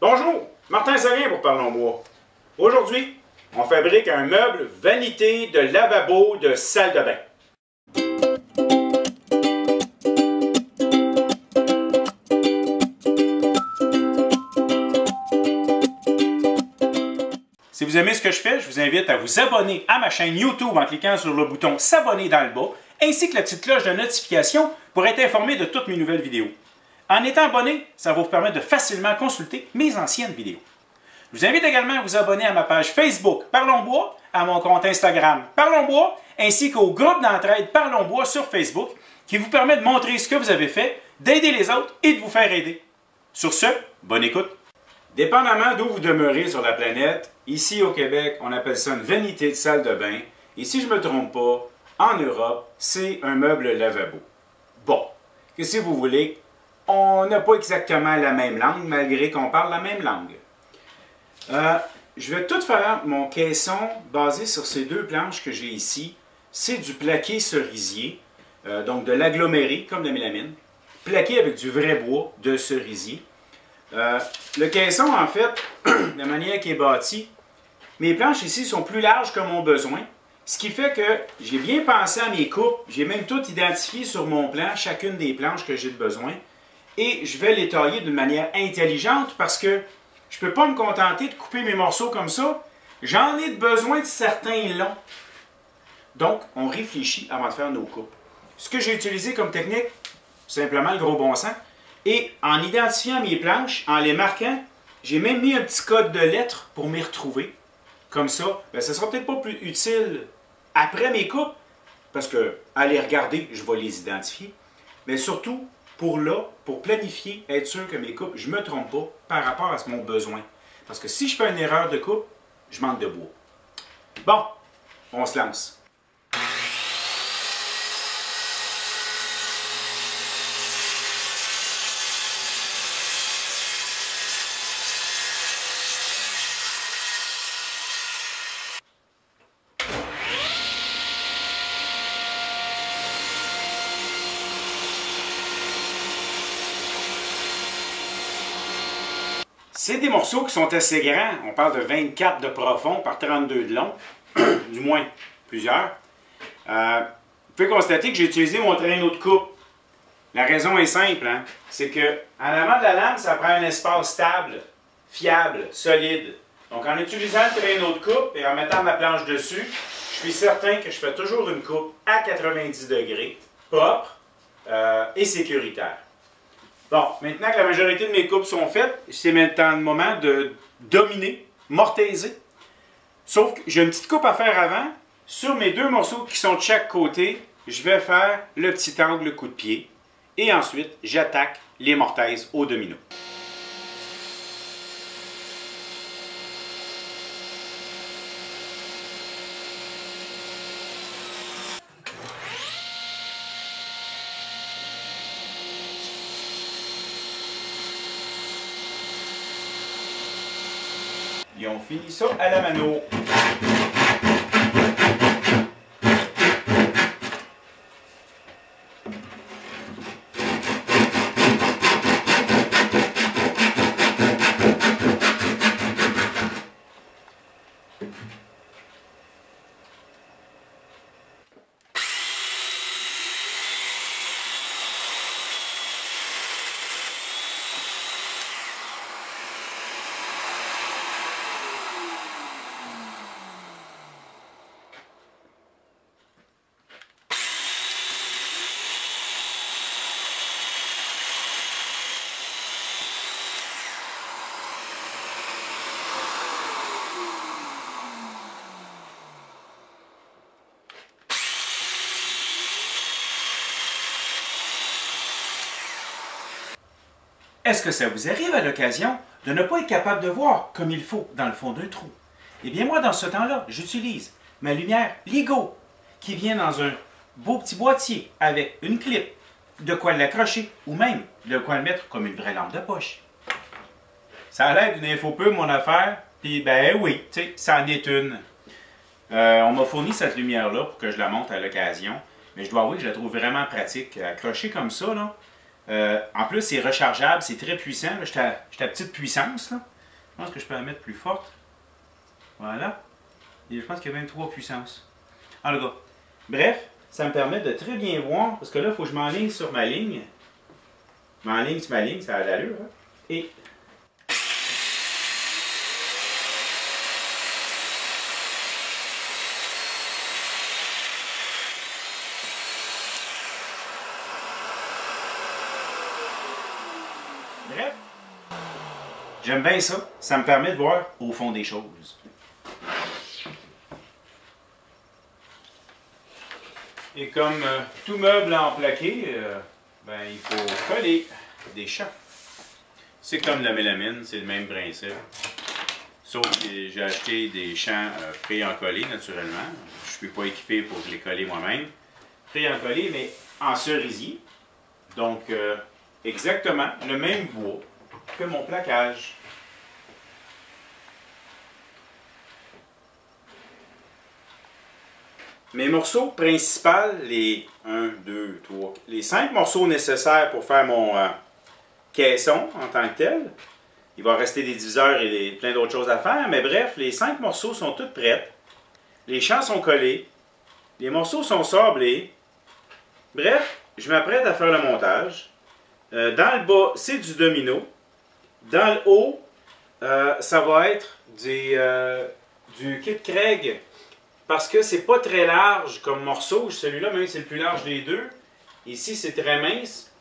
Bonjour, Martin Sarien pour Parlons Bois. Aujourd'hui, on fabrique un meuble vanité de lavabo de salle de bain. Si vous aimez ce que je fais, je vous invite à vous abonner à ma chaîne YouTube en cliquant sur le bouton s'abonner dans le bas, ainsi que la petite cloche de notification pour être informé de toutes mes nouvelles vidéos. En étant abonné, ça va vous permettre de facilement consulter mes anciennes vidéos. Je vous invite également à vous abonner à ma page Facebook Parlons Bois, à mon compte Instagram Parlons Bois, ainsi qu'au groupe d'entraide Parlons Bois sur Facebook, qui vous permet de montrer ce que vous avez fait, d'aider les autres et de vous faire aider. Sur ce, bonne écoute! Dépendamment d'où vous demeurez sur la planète, ici au Québec, on appelle ça une vanité de salle de bain, et si je ne me trompe pas, en Europe, c'est un meuble lavabo. Bon, qu'est-ce que vous voulez? On n'a pas exactement la même langue, malgré qu'on parle la même langue. Je vais tout faire mon caisson basé sur ces deux planches que j'ai ici. C'est du plaqué cerisier, donc de l'aggloméré, comme de mélamine, plaqué avec du vrai bois de cerisier. Le caisson, en fait, de la manière qu'il est bâti, mes planches ici sont plus larges que mon besoin, ce qui fait que j'ai bien pensé à mes coupes, j'ai même tout identifié sur mon plan, chacune des planches que j'ai de besoin, et je vais les tailler d'une manière intelligente parce que je ne peux pas me contenter de couper mes morceaux comme ça, j'en ai besoin de certains longs. Donc, on réfléchit avant de faire nos coupes. Ce que j'ai utilisé comme technique, simplement le gros bon sens. Et en identifiant mes planches, en les marquant, j'ai même mis un petit code de lettres pour m'y retrouver. Comme ça, bien, ça ne sera peut-être pas plus utile après mes coupes, parce que à les regarder, je vais les identifier. Mais surtout, pour planifier, être sûr que mes coupes, je ne me trompe pas par rapport à mon besoin. Parce que si je fais une erreur de coupe, je manque de bois. Bon, on se lance. C'est des morceaux qui sont assez grands. On parle de 24 de profond par 32 de long, du moins plusieurs. Vous pouvez constater que j'ai utilisé mon traîneau de coupe. La raison est simple, hein? C'est que en avant de la lame, ça prend un espace stable, fiable, solide. Donc en utilisant le traîneau de coupe et en mettant ma planche dessus, je suis certain que je fais toujours une coupe à 90 degrés, propre et sécuritaire. Bon, maintenant que la majorité de mes coupes sont faites, c'est maintenant le moment de dominer, mortaiser. Sauf que j'ai une petite coupe à faire avant. Sur mes deux morceaux qui sont de chaque côté, je vais faire le petit angle coup de pied. Et ensuite, j'attaque les mortaises au domino. Et on finit ça à la mano. Est-ce que ça vous arrive à l'occasion de ne pas être capable de voir comme il faut dans le fond d'un trou? Eh bien moi, dans ce temps-là, j'utilise ma lumière LEGO qui vient dans un beau petit boîtier avec une clip, de quoi l'accrocher ou même de quoi le mettre comme une vraie lampe de poche. Ça a l'air d'une info peu mon affaire, puis ben oui, tu sais, ça en est une. On m'a fourni cette lumière-là pour que je la monte à l'occasion, mais je dois avouer que je la trouve vraiment pratique. Accrochée comme ça, là, En plus, c'est rechargeable, c'est très puissant. J'étais à petite puissance. Là. Je pense que je peux la mettre plus forte. Voilà. Et je pense qu'il y a 23 puissances. En tout cas, bref, ça me permet de très bien voir, parce que là, il faut que je m'enligne sur ma ligne. Je m'enligne sur ma ligne, ça a l'allure. Hein? Et bref, j'aime bien ça. Ça me permet de voir au fond des choses. Et comme tout meuble en plaqué, ben, il faut coller des champs. C'est comme la mélamine, c'est le même principe. Sauf que j'ai acheté des champs pré-encollés naturellement. Je ne suis pas équipé pour les coller moi-même. Pré-encollés, mais en cerisier. Donc, exactement le même bois que mon plaquage. Mes morceaux principaux, les 1, 2, 3, les 5 morceaux nécessaires pour faire mon caisson en tant que tel. Il va rester des diviseurs et plein d'autres choses à faire, mais bref, les 5 morceaux sont tous prêts. Les champs sont collés. Les morceaux sont sablés. Bref, je m'apprête à faire le montage. Dans le bas, c'est du domino. Dans le haut, ça va être du Kit Craig. Parce que c'est pas très large comme morceau. Celui-là, même, c'est le plus large des deux. Ici, c'est très mince.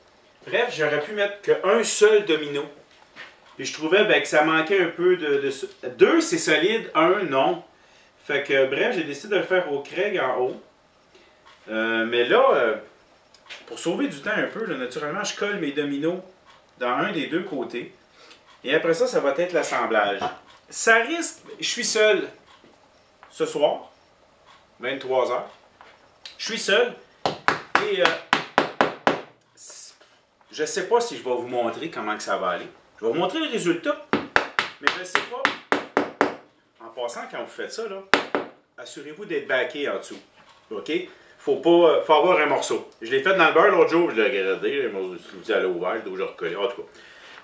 Bref, j'aurais pu mettre qu'un seul domino. Puis je trouvais ben, que ça manquait un peu de... Deux, c'est solide. Un, non. Fait que, bref, j'ai décidé de le faire au Craig en haut. Mais là, pour sauver du temps un peu, là, naturellement, je colle mes dominos dans un des deux côtés. Et après ça, ça va être l'assemblage. Ça risque... Je suis seul ce soir. 23 heures. Je suis seul et je ne sais pas si je vais vous montrer comment que ça va aller. Je vais vous montrer le résultat, mais je ne sais pas. En passant, quand vous faites ça, là, assurez-vous d'être backé en dessous. OK? Faut avoir un morceau. Je l'ai fait dans le beurre l'autre jour, je l'ai regardé. Je me suis dit à l'eau ouverte, donc je recollé. En tout cas.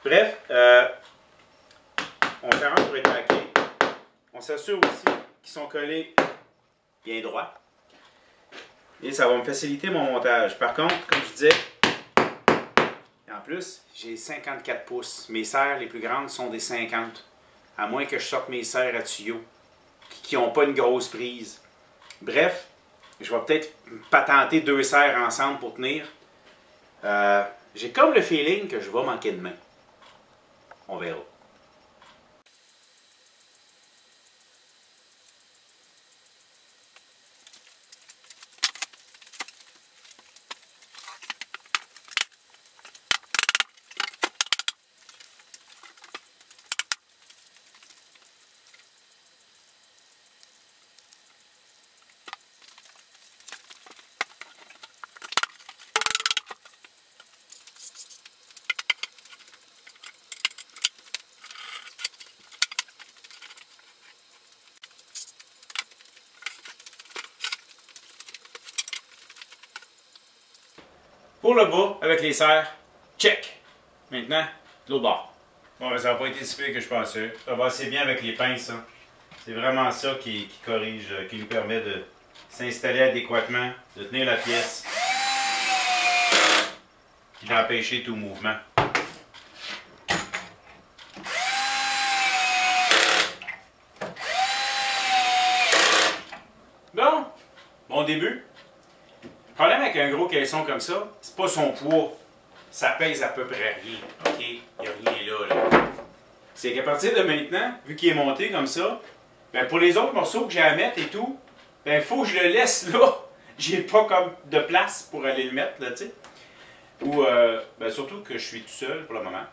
Bref, on s'arrange pour être backé. On s'assure aussi qu'ils sont collés bien droit. Et ça va me faciliter mon montage. Par contre, comme je disais, en plus, j'ai 54 pouces. Mes serres les plus grandes sont des 50. À moins que je sorte mes serres à tuyaux qui n'ont pas une grosse prise. Bref, je vais peut-être patenter 2 serres ensemble pour tenir. J'ai comme le feeling que je vais manquer de main. On verra. Pour le bas, avec les serres, check. Maintenant, l'autre bord. Bon, ça n'a pas été si pire que je pensais. Ça va assez bien avec les pinces. Hein. C'est vraiment ça qui corrige, qui nous permet de s'installer adéquatement, de tenir la pièce, et d'empêcher tout mouvement. Bon, bon début. Le problème avec un gros caisson comme ça, c'est pas son poids. Ça pèse à peu près rien. OK? Il n'y a rien là. C'est qu'à partir de maintenant, vu qu'il est monté comme ça, ben pour les autres morceaux que j'ai à mettre et tout, ben il faut que je le laisse là. J'ai pas comme de place pour aller le mettre, là, tu sais. Ou, ben surtout que je suis tout seul pour le moment.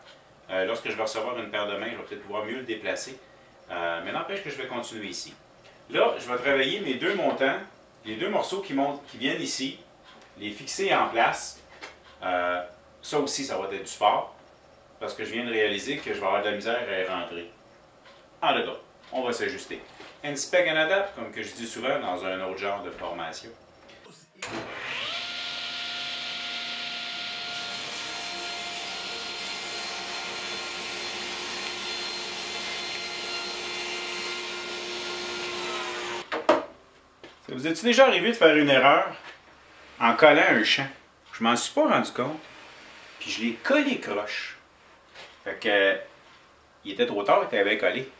Lorsque je vais recevoir une paire de mains, je vais peut-être pouvoir mieux le déplacer. Mais n'empêche que je vais continuer ici. Là, je vais travailler mes deux montants, les deux morceaux qui viennent ici, les fixer en place. Ça aussi, ça va être du sport, parce que je viens de réaliser que je vais avoir de la misère à y rentrer. En tout cas, on va s'ajuster. Inspect and adapt, comme que je dis souvent dans un autre genre de formation. Ça vous est-il déjà arrivé de faire une erreur en collant un champ? Je m'en suis pas rendu compte. Puis je l'ai collé croche. Fait que, il était trop tard, il était bien collé.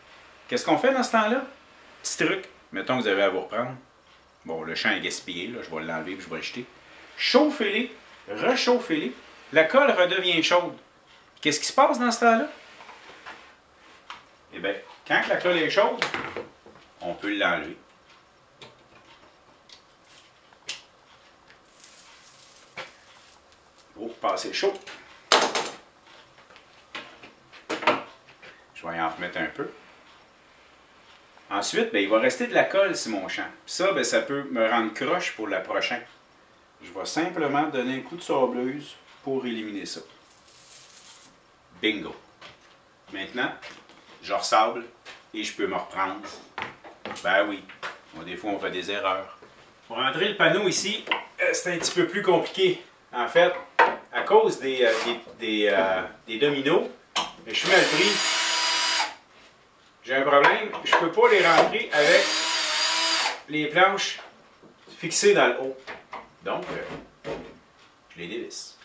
Qu'est-ce qu'on fait dans ce temps-là? Petit truc. Mettons que vous avez à vous reprendre. Bon, le champ est gaspillé, là, je vais l'enlever et je vais le jeter. Chauffez-les, réchauffez-les. La colle redevient chaude. Qu'est-ce qui se passe dans ce temps-là? Eh bien, quand la colle est chaude, on peut l'enlever. Oh, pas assez chaud. Je vais en remettre un peu. Ensuite, bien, il va rester de la colle sur mon champ. Ça, bien, ça peut me rendre croche pour la prochaine. Je vais simplement donner un coup de sableuse pour éliminer ça. Bingo! Maintenant, je ressable et je peux me reprendre. Ben oui, bon, des fois on fait des erreurs. Pour rentrer le panneau ici, c'est un petit peu plus compliqué. En fait, à cause des dominos, je suis mal pris. J'ai un problème, je ne peux pas les rentrer avec les planches fixées dans le haut. Donc, je les dévisse.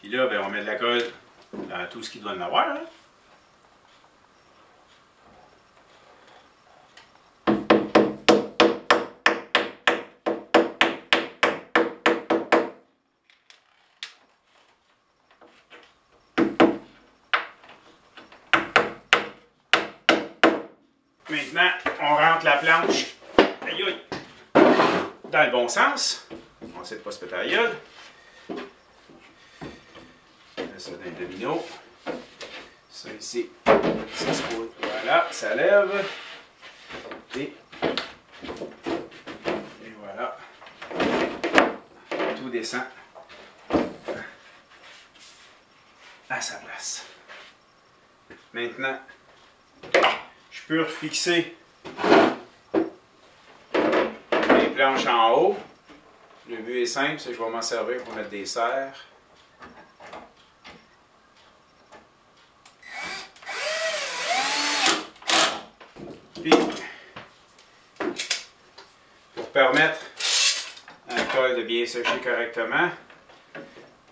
Puis là, ben, on met de la colle dans tout ce qu'il doit en avoir. Hein? Maintenant, on rentre la planche aïe, aïe, dans le bon sens. On essaie de ne pas se péter la gueule. On met ça dans le domino. Ça ici, ça se pose. Voilà, ça lève. Et voilà. Tout descend à sa place. Maintenant, je peux refixer les planches en haut. Le but est simple, c'est que je vais m'en servir pour mettre des serres. Puis, pour permettre à la colle de bien sécher correctement,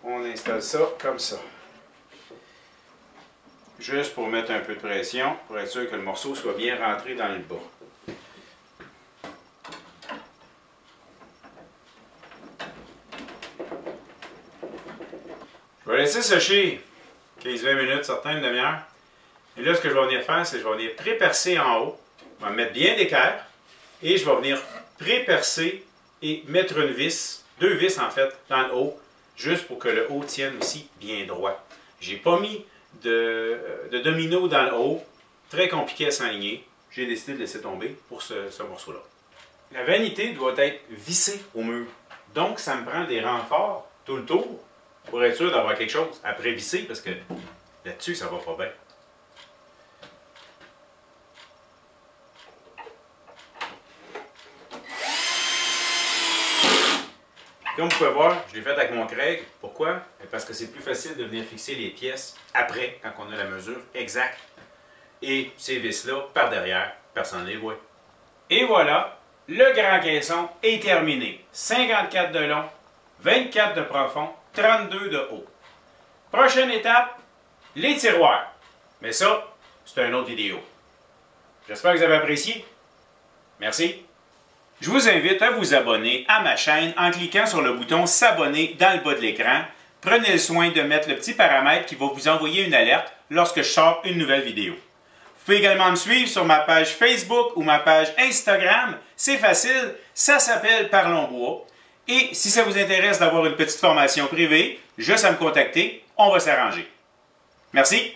on installe ça comme ça. Juste pour mettre un peu de pression, pour être sûr que le morceau soit bien rentré dans le bas. Je vais laisser sécher 15-20 minutes, certains, une demi-heure. Et là, ce que je vais venir faire, c'est que je vais venir pré-percer en haut. Je vais mettre bien d'équerre. Et je vais venir pré-percer et mettre une vis, deux vis en fait, dans le haut, juste pour que le haut tienne aussi bien droit. J'ai pas mis de domino dans le haut, très compliqué à s'aligner. J'ai décidé de laisser tomber pour ce morceau-là. La vanité doit être vissée au mur. Donc, ça me prend des renforts tout le tour pour être sûr d'avoir quelque chose à pré-visser parce que là-dessus, ça va pas bien. Comme vous pouvez voir, je l'ai fait avec mon Craig. Pourquoi? Parce que c'est plus facile de venir fixer les pièces après, quand on a la mesure exacte. Et ces vis-là, par derrière, personne ne les voit. Et voilà, le grand caisson est terminé. 54 de long, 24 de profond, 32 de haut. Prochaine étape, les tiroirs. Mais ça, c'est une autre vidéo. J'espère que vous avez apprécié. Merci. Je vous invite à vous abonner à ma chaîne en cliquant sur le bouton s'abonner dans le bas de l'écran. Prenez le soin de mettre le petit paramètre qui va vous envoyer une alerte lorsque je sors une nouvelle vidéo. Vous pouvez également me suivre sur ma page Facebook ou ma page Instagram. C'est facile, ça s'appelle Parlons Bois. Et si ça vous intéresse d'avoir une petite formation privée, juste à me contacter, on va s'arranger. Merci.